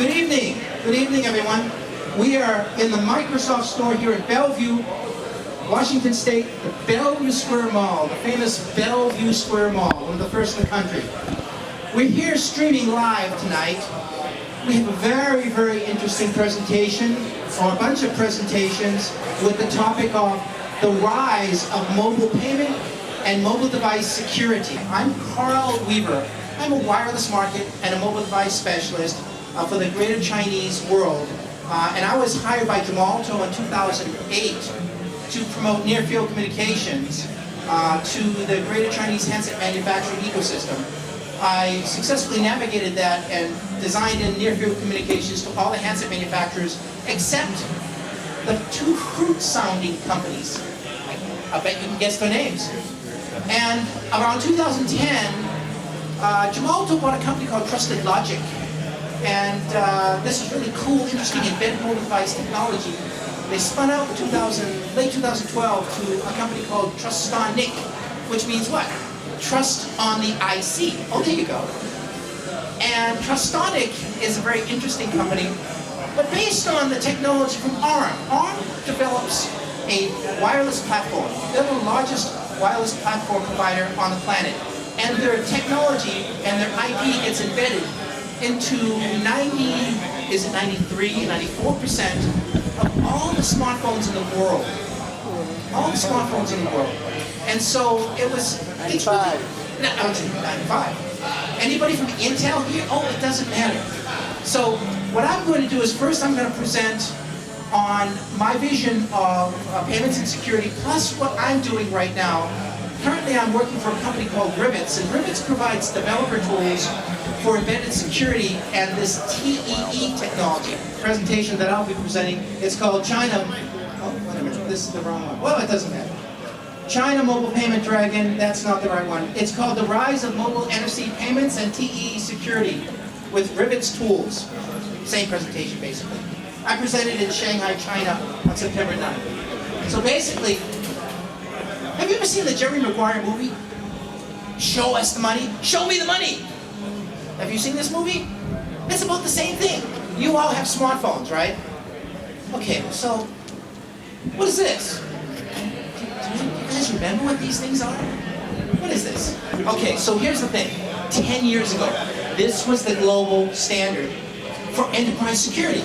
Good evening. Good evening, everyone. We are in the Microsoft store here at Bellevue, Washington State, the Bellevue Square Mall, the famous Bellevue Square Mall, one of the first in the country. We're here streaming live tonight. We have a very, very interesting presentation, or a bunch of presentations, with the topic of the rise of mobile payment and mobile device security. I'm Karl Weaver. I'm a wireless market and a mobile device specialist for the Greater Chinese world. And I was hired by Gemalto in 2008 to promote near-field communications to the Greater Chinese handset manufacturing ecosystem. I successfully navigated that and designed in near-field communications to all the handset manufacturers except the two fruit-sounding companies. I bet you can guess their names. And around 2010, Gemalto bought a company called Trusted Logic. And this is really cool, interesting, embedded mobile device technology. They spun out in late 2012 to a company called Trustzone, which means what? Trust on the IC. Oh, there you go. And Trustzone is a very interesting company, but based on the technology from ARM. ARM develops a wireless platform. They're the largest wireless platform provider on the planet. And their technology and their IP gets embedded into 94% of all the smartphones in the world. All the smartphones in the world. And so it was, 95. I would say 95. Anybody from Intel here? Oh, it doesn't matter. So what I'm going to do is first I'm going to present on my vision of payments and security, plus what I'm doing right now. Currently I'm working for a company called Rivetz, and Rivetz provides developer tools for embedded security and this TEE technology. The presentation that I'll be presenting is called China, oh, whatever, this is the wrong one. Well, it doesn't matter. China Mobile Payment Dragon, that's not the right one. It's called The Rise of Mobile NFC Payments and TEE Security with Rivetz Tools. Same presentation, basically. I presented in Shanghai, China on September 9th. So basically, have you ever seen the Jerry Maguire movie? Show us the money, show me the money. Have you seen this movie? It's about the same thing. You all have smartphones, right? Okay, so what is this? Do you guys remember what these things are? What is this? Okay, so here's the thing. 10 years ago, this was the global standard for enterprise security.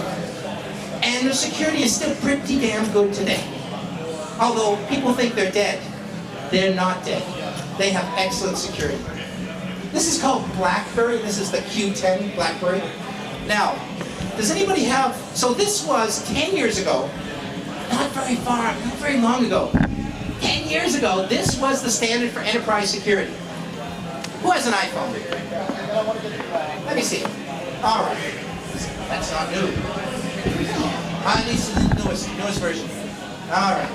And the security is still pretty damn good today. Although people think they're dead. They're not dead. They have excellent security. This is called BlackFurry. This is the Q10 BlackFurry. Now, does anybody have, so this was 10 years ago, not very long ago. 10 years ago, this was the standard for enterprise security. Who has an iPhone? Let me see. All right. That's not new. This is the newest version. All right.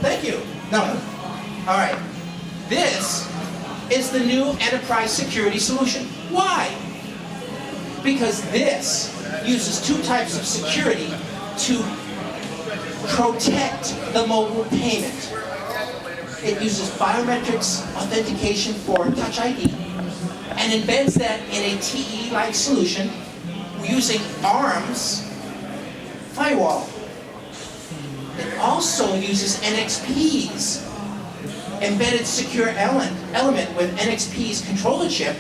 Thank you. No. All right. This is the new enterprise security solution. Why? Because this uses two types of security to protect the mobile payment. It uses biometrics authentication for Touch ID and embeds that in a TE-like solution using ARM's firewall. It also uses NXP's embedded secure element with NXP's controller chip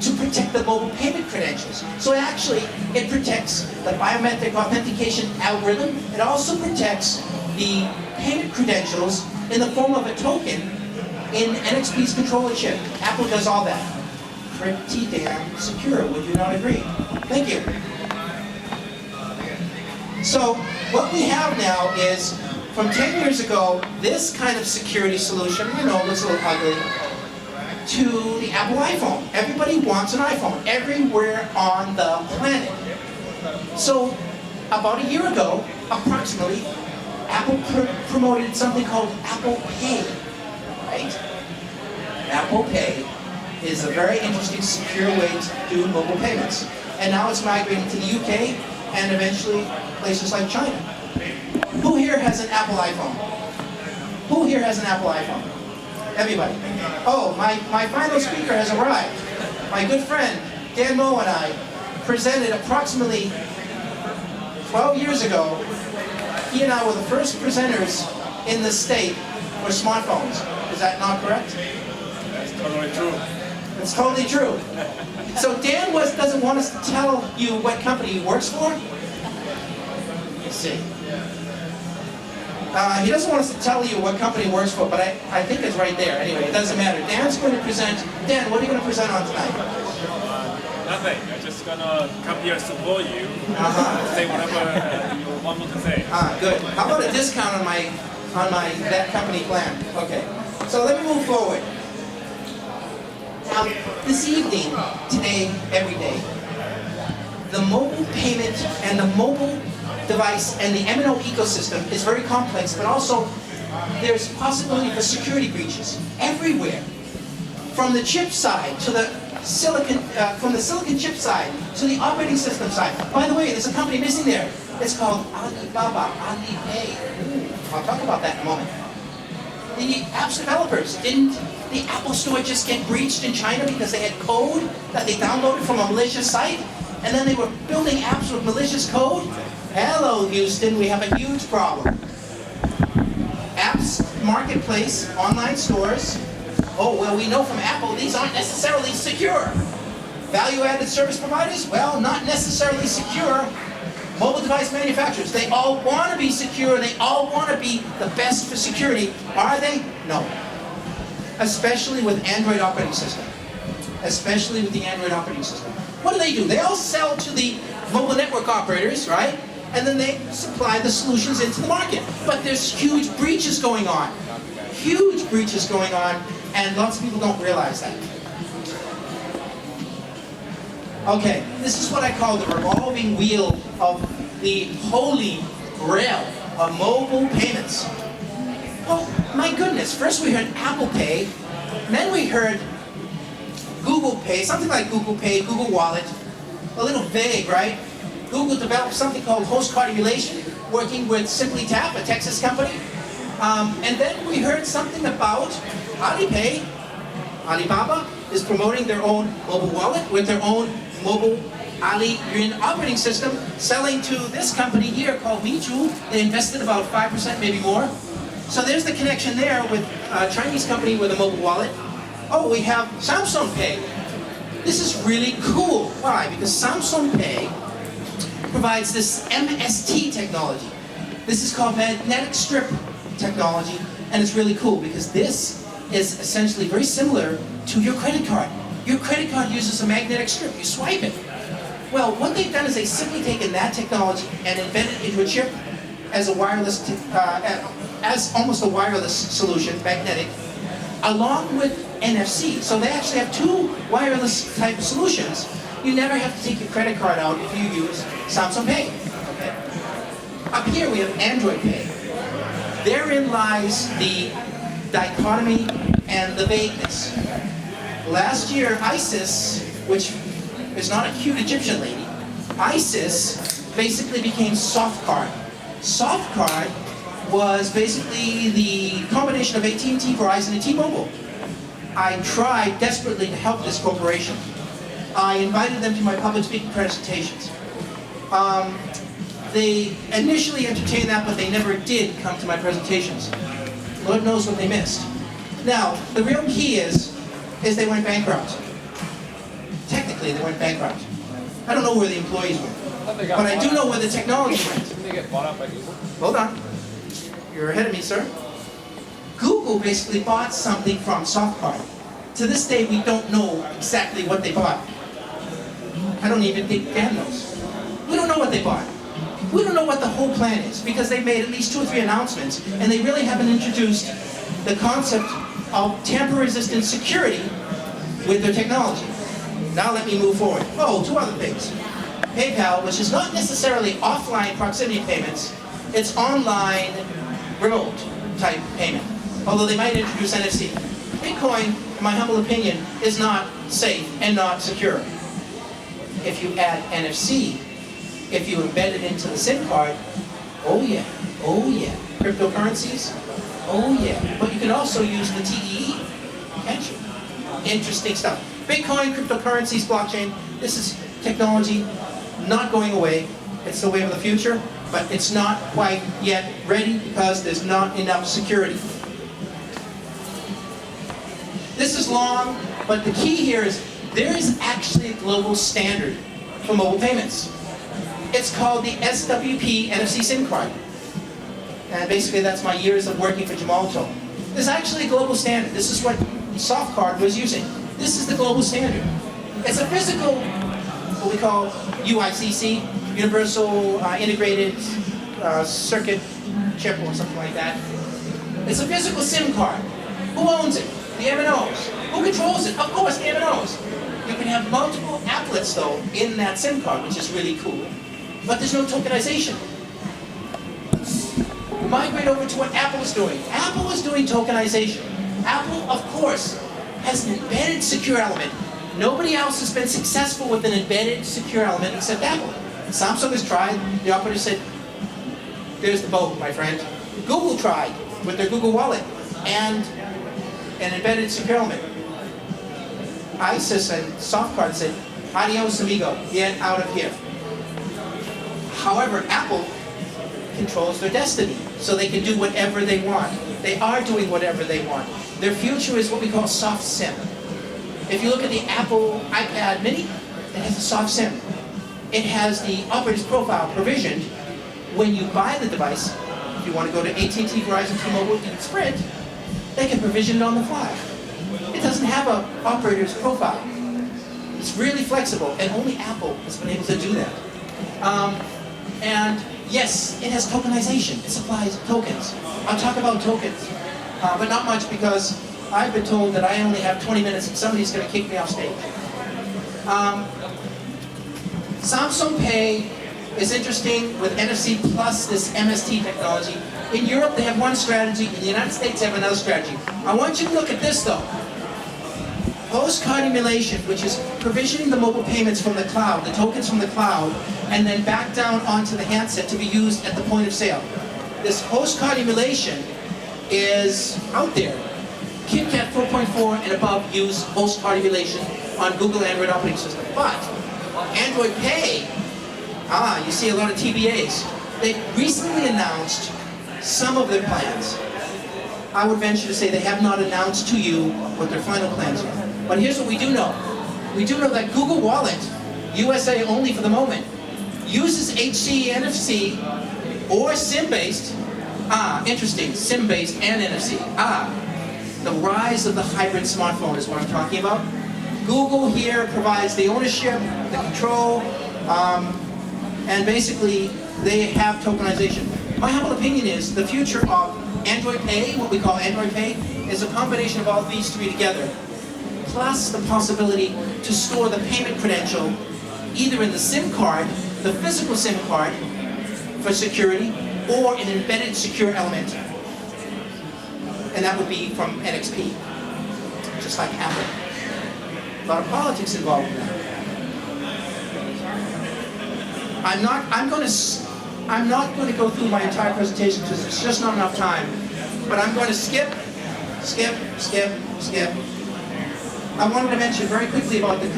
to protect the mobile payment credentials. So it protects the biometric authentication algorithm. It also protects the payment credentials in the form of a token in NXP's controller chip. Apple does all that. Pretty damn secure, would you not agree? Thank you. So what we have now is, from 10 years ago, this kind of security solution, you know, looks a little ugly, to the Apple iPhone. Everybody wants an iPhone, everywhere on the planet. So about a year ago, approximately, Apple promoted something called Apple Pay, right? Apple Pay is a very interesting, secure way to do mobile payments. And now it's migrating to the UK and eventually places like China. Who here has an Apple iPhone? Who here has an Apple iPhone? Everybody. Oh, my final speaker has arrived. My good friend, Dan Moe and I presented approximately 12 years ago. He and I were the first presenters in the state for smartphones. Is that not correct? That's totally true. It's totally true. So Dan doesn't want us to tell you what company he works for. Let's see. He doesn't want us to tell you what company he works for, but I think it's right there. Anyway, it doesn't matter. Dan's going to present. Dan, what are you going to present on tonight? Nothing. I'm just going to come here to support you. Say whatever you want me to say. Good. How about a discount on my that company plan? Okay. So let me move forward. Now, this evening, today, every day, the mobile payment and the mobile device and the MNO ecosystem is very complex, but also there's possibility for security breaches everywhere. From the chip side to the silicon, from the silicon chip side to the operating system side. By the way, there's a company missing there. It's called Alibaba, Alipay. I'll talk about that in a moment. The apps developers, didn't the Apple Store just get breached in China because they had code that they downloaded from a malicious site? And then they were building apps with malicious code? Hello, Houston, we have a huge problem. Apps, marketplace, online stores. Oh, well, we know from Apple these aren't necessarily secure. Value-added service providers? Well, not necessarily secure. Mobile device manufacturers, they all want to be secure, they all want to be the best for security. Are they? No. Especially with Android operating system. Especially with the Android operating system. What do? They all sell to the mobile network operators, right? And then they supply the solutions into the market. But there's huge breaches going on. Huge breaches going on, and lots of people don't realize that. Okay, this is what I call the revolving wheel of the holy grail of mobile payments. Oh, my goodness. First we heard Apple Pay, then we heard Google Pay, something like Google Pay, Google Wallet. A little vague, right? Google developed something called host card emulation, working with SimplyTap, a Texas company. And then we heard something about Alipay. Alibaba is promoting their own mobile wallet with their own mobile Ali Yuan operating system, selling to this company here called Michu. They invested about 5%, maybe more. So there's the connection there with a Chinese company with a mobile wallet. Oh, we have Samsung Pay. This is really cool. Why? Because Samsung Pay provides this MST technology. This is called magnetic strip technology, and it's really cool because this is essentially very similar to your credit card. Your credit card uses a magnetic strip. You swipe it. Well, what they've done is they've simply taken that technology and embedded it into a chip as a wireless, as almost a wireless solution, magnetic, along with NFC. So they actually have two wireless type solutions. You never have to take your credit card out if you use Samsung Pay. Okay. Up here we have Android Pay. Therein lies the dichotomy and the vagueness. Last year, ISIS, which is not a cute Egyptian lady, ISIS basically became Softcard. Softcard was basically the combination of AT&T, Verizon, and T-Mobile. I tried desperately to help this corporation. I invited them to my public speaking presentations. They initially entertained that, but they never did come to my presentations. Lord knows what they missed. Now, the real key is they went bankrupt. Technically, they went bankrupt. I don't know where the employees went, but I do know where the technology went. Didn't they get bought out by Google? Hold on. You're ahead of me, sir. Google basically bought something from Softcard. To this day, we don't know exactly what they bought. I don't even think Dan knows. We don't know what they bought. We don't know what the whole plan is, because they've made at least 2 or 3 announcements, and they really haven't introduced the concept of tamper-resistant security with their technology. Now let me move forward. Oh, 2 other things. PayPal, which is not necessarily offline proximity payments, it's online remote type payment, although they might introduce NFC. Bitcoin, in my humble opinion, is not safe and not secure. If you add NFC, if you embed it into the SIM card, oh yeah, oh yeah. Cryptocurrencies, oh yeah. But you can also use the TEE, can't you? Interesting stuff. Bitcoin, cryptocurrencies, blockchain, this is technology not going away. It's the way of the future, but it's not quite yet ready because there's not enough security. This is long, but the key here is there is actually a global standard for mobile payments. It's called the SWP NFC SIM card. And basically that's my years of working for Gemalto. There's actually a global standard. This is what Softcard was using. This is the global standard. It's a physical, what we call UICC, Universal Integrated Circuit Chip or something like that. It's a physical SIM card. Who owns it? The MNOs. Who controls it? Of course, the MNOs. You can have multiple applets, though, in that SIM card, which is really cool. But there's no tokenization. Migrate over to what Apple is doing. Apple is doing tokenization. Apple, of course, has an embedded secure element. Nobody else has been successful with an embedded secure element except Apple. Samsung has tried. The operator said, there's the boat, my friend. Google tried with their Google Wallet and an embedded secure element. ISIS and Softcard said, adios amigo, get out of here. However, Apple controls their destiny, so they can do whatever they want. They are doing whatever they want. Their future is what we call soft SIM. If you look at the Apple iPad mini, it has a soft SIM. It has the operator's profile provisioned when you buy the device. If you want to go to AT&T, Verizon, T-Mobile, and Sprint, they can provision it on the fly. It doesn't have an operator's profile. It's really flexible, and only Apple has been able to do that. And yes, it has tokenization. It supplies tokens. I'll talk about tokens, but not much because I've been told that I only have 20 minutes and somebody's going to kick me off stage. Samsung Pay is interesting with NFC plus this MST technology. In Europe, they have one strategy. In the United States, they have another strategy. I want you to look at this, though. Postcard emulation, which is provisioning the mobile payments from the cloud, the tokens from the cloud, and then back down onto the handset to be used at the point of sale. This postcard emulation is out there. KitKat 4.4 and above use postcard emulation on Google Android operating system. But Android Pay, you see a lot of TBAs. They recently announced some of their plans. I would venture to say they have not announced to you what their final plans are. But here's what we do know. We do know that Google Wallet, USA only for the moment, uses HCE NFC or SIM-based. Interesting, SIM-based and NFC. The rise of the hybrid smartphone is what I'm talking about. Google here provides the ownership, the control, and basically they have tokenization. My humble opinion is the future of Android Pay, what we call Android Pay, is a combination of all these three together, plus the possibility to store the payment credential either in the SIM card, the physical SIM card for security, or an embedded secure element. And that would be from NXP, just like Apple. A lot of politics involved in that. I'm not going to go through my entire presentation because there's just not enough time. But I'm going to skip. I wanted to mention very quickly about the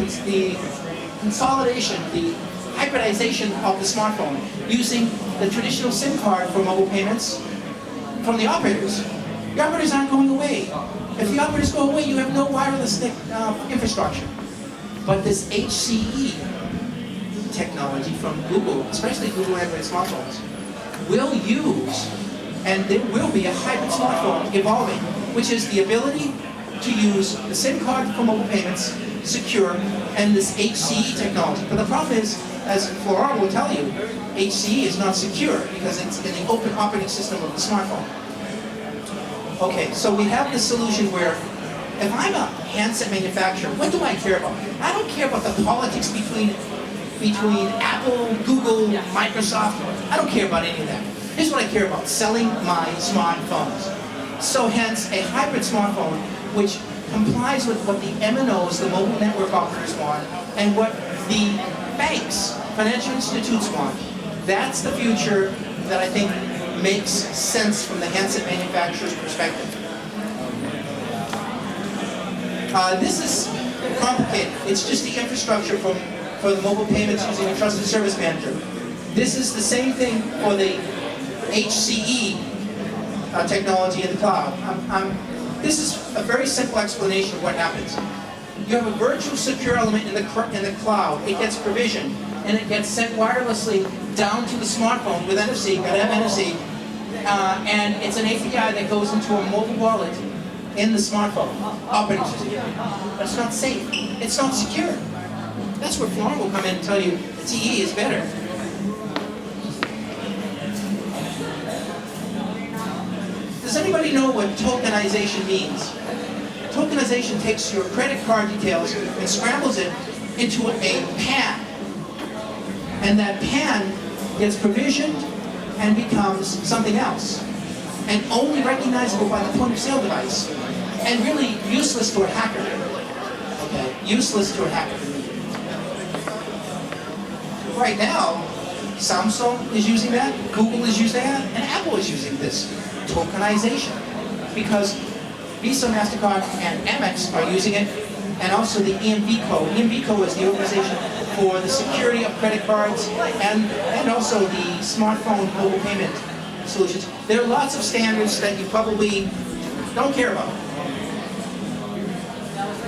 consolidation, the hybridization of the smartphone using the traditional SIM card for mobile payments from the operators. The operators aren't going away. If the operators go away, you have no wireless infrastructure. But this HCE technology from Google, especially Google Android smartphones, will use, and there will be a hybrid smartphone evolving, which is the ability to use the SIM card for mobile payments, secure, and this HCE technology. But the problem is, as Florent will tell you, HCE is not secure because it's in the open operating system of the smartphone. Okay, so we have this solution where if I'm a handset manufacturer, what do I care about? I don't care about the politics between Apple, Google, Microsoft. I don't care about any of that. Here's what I care about, selling my smartphones. So hence, a hybrid smartphone which complies with what the MNOs, the mobile network operators want, and what the banks, financial institutes want. That's the future that I think makes sense from the handset manufacturer's perspective. This is complicated. It's just the infrastructure from for the mobile payments using a trusted service manager. This is the same thing for the HCE technology in the cloud. This is a very simple explanation of what happens. You have a virtual secure element in the cloud. It gets provisioned, and it gets sent wirelessly down to the smartphone with NFC, got to have NFC, and it's an API that goes into a mobile wallet in the smartphone, operating system. But it's not safe. It's not secure. That's where Florent will come in and tell you the TE is better. Does anybody know what tokenization means? Tokenization takes your credit card details and scrambles it into a PAN. And that PAN gets provisioned and becomes something else. And only recognizable by the point of sale device. And really useless to a hacker. Okay, useless to a hacker. Right now, Samsung is using that, Google is using that, and Apple is using this tokenization. Because Visa, MasterCard, and Amex are using it, and also the EMVCo. EMVCo is the organization for the security of credit cards and also the smartphone mobile payment solutions. There are lots of standards that you probably don't care about.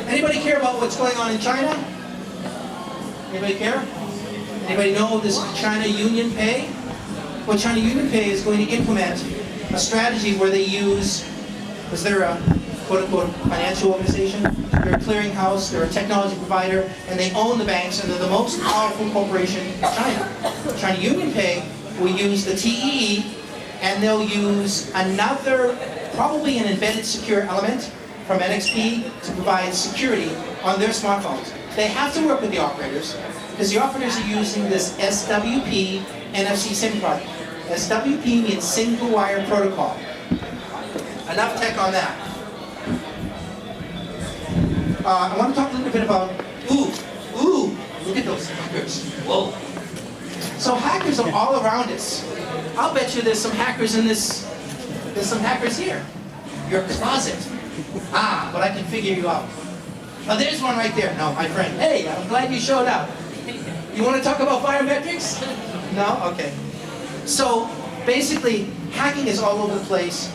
Anybody care about what's going on in China? Anybody care? Anybody know this China Union Pay? Well, China Union Pay is going to implement a strategy where they use, because they're a quote-unquote financial organization, they're a clearinghouse, they're a technology provider, and they own the banks, and they're the most powerful corporation in China. China Union Pay will use the TEE, and they'll use another, probably an embedded secure element from NXP to provide security on their smartphones. They have to work with the operators, because the operators are using this SWP NFC SIM card. SWP means single wire protocol. Enough tech on that. I want to talk a little bit about, look at those hackers. Whoa. So hackers are all around us. I'll bet you there's some hackers in this, there's some hackers here. Your closet. But I can figure you out. Oh, there's one right there. No, my friend. Hey, I'm glad you showed up. You want to talk about biometrics? No? Okay. So, basically, hacking is all over the place.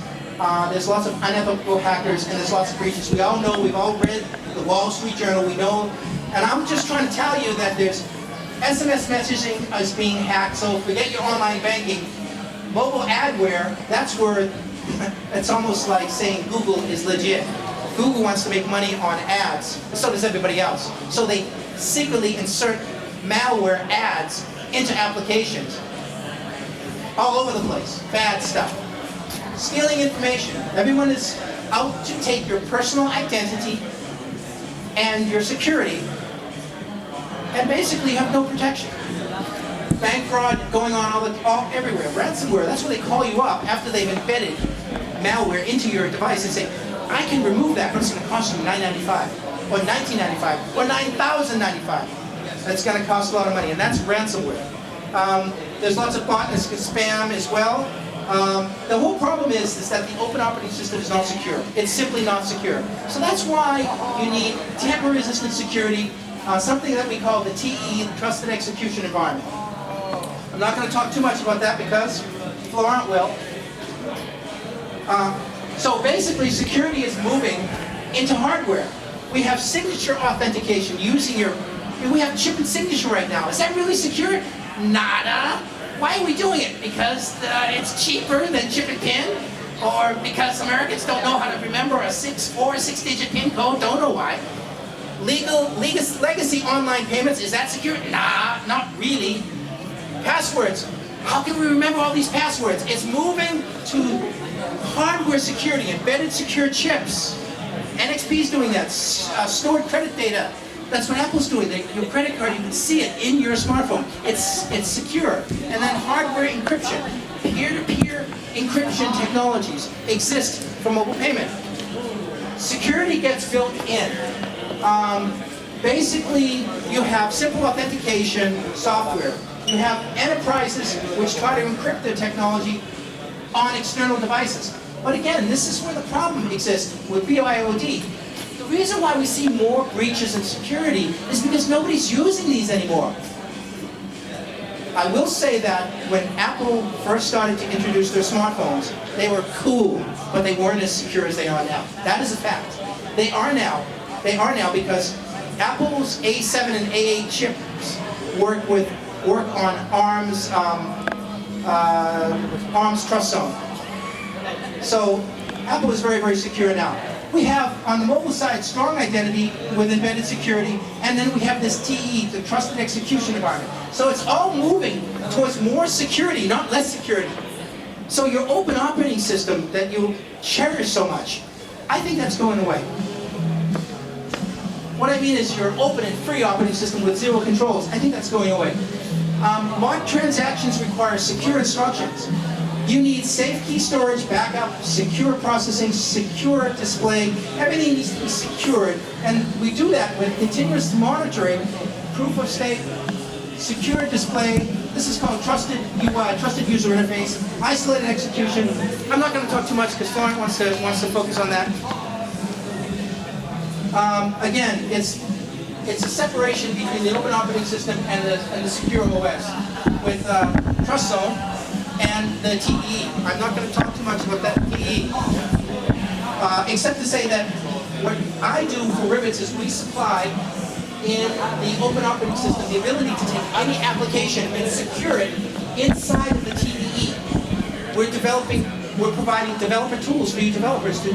There's lots of unethical hackers, and there's lots of breaches. We all know, we've all read the Wall Street Journal, we know. And I'm just trying to tell you that there's SMS messaging is being hacked, so forget your online banking. Mobile adware, that's where it's almost like saying Google is legit. Google wants to make money on ads, so does everybody else. So they secretly insert malware ads into applications. All over the place. Bad stuff. Stealing information. Everyone is out to take your personal identity and your security, and basically you have no protection. Bank fraud going on all everywhere. Ransomware, that's where they call you up after they've embedded malware into your device and say, I can remove that, but it's going to cost you $9.95, or $19.95, or $9,095. That's going to cost a lot of money, and that's ransomware. There's lots of bot and spam as well. The whole problem is that the open operating system is not secure. It's simply not secure. So that's why you need tamper-resistant security, something that we call the TE, the Trusted Execution Environment. I'm not going to talk too much about that because Florent will. So basically, security is moving into hardware. We have signature authentication using we have chip and signature right now. Is that really secure? Nada. Why are we doing it? Because it's cheaper than chip and pin? Or because Americans don't know how to remember a 6-digit PIN code? Don't know why. Legacy online payments, is that secure? Nah, not really. Passwords. How can we remember all these passwords? It's moving to hardware security, embedded secure chips. NXP is doing that. Stored credit data. That's what Apple's doing. Your credit card, you can see it in your smartphone. It's secure. And then hardware encryption. Peer-to-peer encryption technologies exist for mobile payment. Security gets built in. Basically, you have simple authentication software. You have enterprises which try to encrypt their technology on external devices. But again, this is where the problem exists with BYOD. The reason why we see more breaches in security is because nobody's using these anymore. I will say that when Apple first started to introduce their smartphones, they were cool, but they weren't as secure as they are now. That is a fact. They are now. They are now because Apple's A7 and A8 chips work on ARM's Trustzone. So Apple is very, very secure now. We have, on the mobile side, strong identity with embedded security, and then we have this TE, the Trusted Execution Environment. So it's all moving towards more security, not less security. So your open operating system that you cherish so much, I think that's going away. What I mean is your open and free operating system with zero controls, I think that's going away. Locked transactions require secure instructions. You need safe key storage, backup, secure processing, secure display. Everything needs to be secured, and we do that with continuous monitoring, proof of stake, secure display. This is called trusted user interface, isolated execution. I'm not going to talk too much because Florent wants to focus on that. Again, it's a separation between the open operating system and the secure OS with Trustzone and the TE. I'm not going to talk too much about that TE, except to say that what I do for Rivetz is we supply in the open operating system the ability to take any application and secure it inside of the TE. We're providing developer tools for you developers to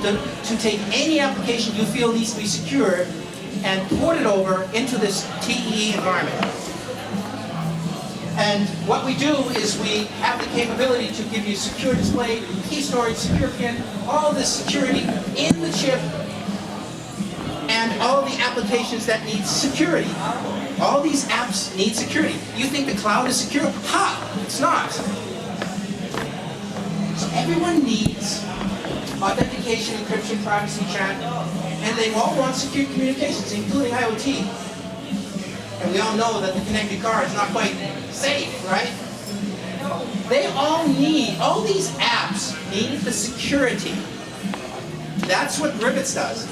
take any application you feel needs to be secured and port it over into this TE environment. And what we do is we have the capability to give you secure display, key storage, secure PIN, all this security in the chip, and all the applications that need security. All these apps need security. You think the cloud is secure? Ha! It's not. So everyone needs authentication, encryption, privacy, chat, and they all want secure communications, including IoT. And we all know that the connected car is not quite safe, right? They all these apps need the security. That's what Rivetz does.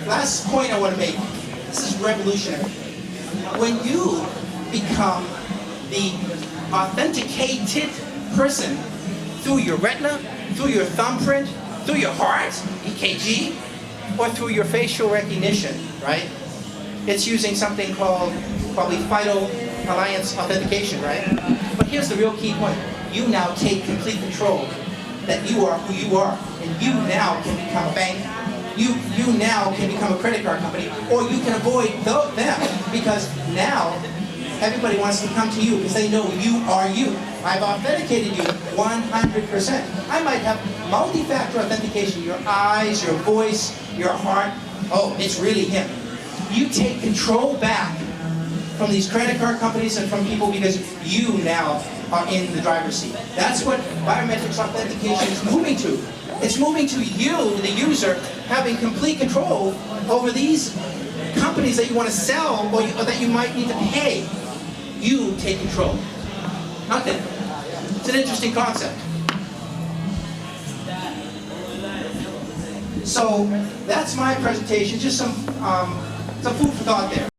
Last point I want to make, this is revolutionary. When you become the authenticated person through your retina, through your thumbprint, through your heart, EKG, or through your facial recognition, right? It's using something called probably FIDO Alliance Authentication, right? But here's the real key point. You now take complete control that you are who you are, and you now can become a bank. You now can become a credit card company, or you can avoid them, because now everybody wants to come to you because they know you are you. I've authenticated you 100%. I might have multi-factor authentication, your eyes, your voice, your heart. Oh, it's really him. You take control back from these credit card companies and from people because you now are in the driver's seat. That's what biometrics authentication is moving to. It's moving to you, the user, having complete control over these companies that you want to sell or that you might need to pay. You take control, not them. It's an interesting concept. So that's my presentation, just some food for thought there.